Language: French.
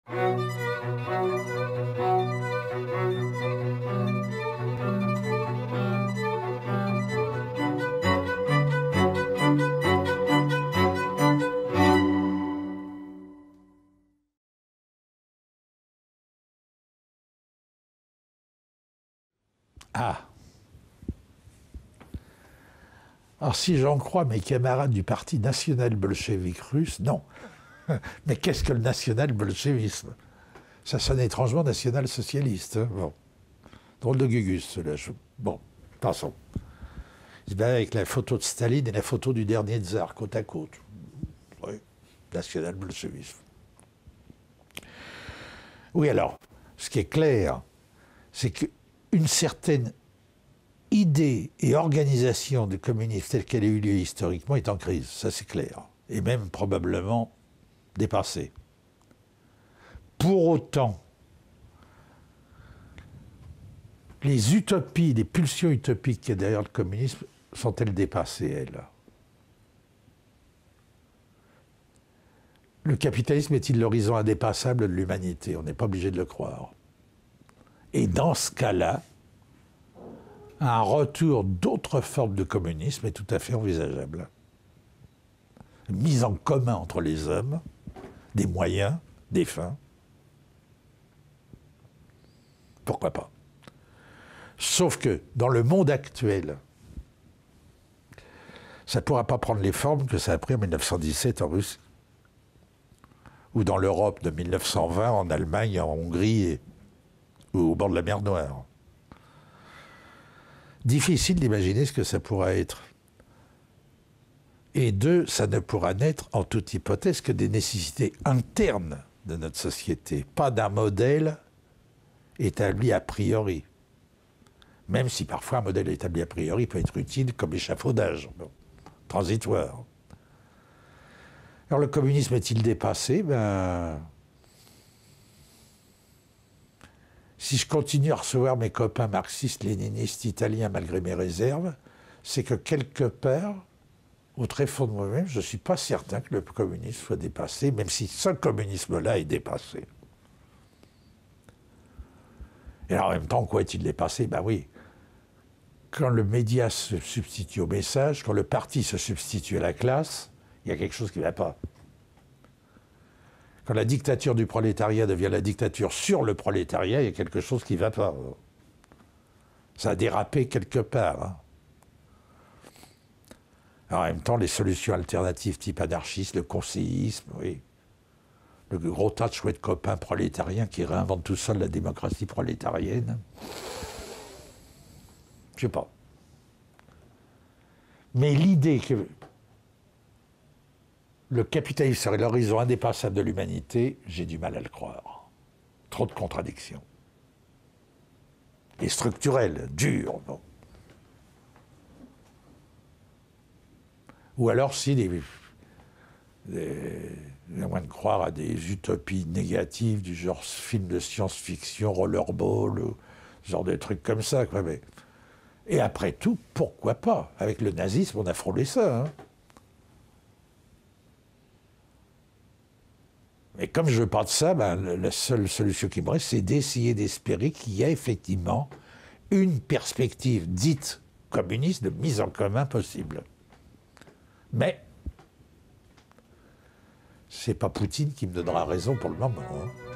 Ah. Alors si j'en crois mes camarades du parti national-bolchevique russe, non. Mais qu'est-ce que le national-bolchevisme? Ça sonne étrangement national-socialiste. Hein, bon. Drôle de gugus, cela. Bon, passons. Avec la photo de Staline et la photo du dernier tsar, côte à côte. Oui, national-bolchevisme. Oui, alors, ce qui est clair, c'est qu'une certaine idée et organisation du communisme telle qu'elle a eu lieu historiquement est en crise, ça c'est clair, et même probablement dépassée. Pour autant, les utopies, les pulsions utopiques qu'il y a derrière le communisme, sont-elles dépassées, elles? Le capitalisme est-il l'horizon indépassable de l'humanité? On n'est pas obligé de le croire. Et dans ce cas-là, un retour d'autres formes de communisme est tout à fait envisageable. Mise en commun entre les hommes, des moyens, des fins. Pourquoi pas? Sauf que dans le monde actuel, ça ne pourra pas prendre les formes que ça a pris en 1917 en Russie, ou dans l'Europe de 1920 en Allemagne, en Hongrie ou au bord de la mer Noire. Difficile d'imaginer ce que ça pourra être. Et deux, ça ne pourra naître en toute hypothèse que des nécessités internes de notre société, pas d'un modèle établi a priori. Même si parfois un modèle établi a priori peut être utile comme échafaudage, bon, transitoire. Alors le communisme est-il dépassé? Si je continue à recevoir mes copains marxistes, léninistes, italiens, malgré mes réserves, c'est que quelque part, au très fond de moi-même, je ne suis pas certain que le communisme soit dépassé, même si ce communisme-là est dépassé. Et alors, en même temps, quoi est-il dépassé? Ben oui, quand le média se substitue au message, quand le parti se substitue à la classe, il y a quelque chose qui ne va pas. Quand la dictature du prolétariat devient la dictature sur le prolétariat, il y a quelque chose qui ne va pas. Ça a dérapé quelque part. Hein. Alors, en même temps, les solutions alternatives type anarchiste, le conseillisme, oui. Le gros tas de chouettes copains prolétariens qui réinventent tout seuls la démocratie prolétarienne. Je sais pas. Mais l'idée que le capitalisme serait l'horizon indépassable de l'humanité, j'ai du mal à le croire. Trop de contradictions. Et structurelles, dures. Bon. Ou alors si à moins de croire à des utopies négatives du genre film de science-fiction, rollerball, ou ce genre de trucs comme ça. Quoi. Mais, et après tout, pourquoi pas? Avec le nazisme, on a frôlé ça. Hein. Mais comme je ne veux pas de ça, la seule solution qui me reste, c'est d'essayer d'espérer qu'il y a effectivement une perspective dite communiste de mise en commun possible. Mais c'est pas Poutine qui me donnera raison pour le moment. Hein.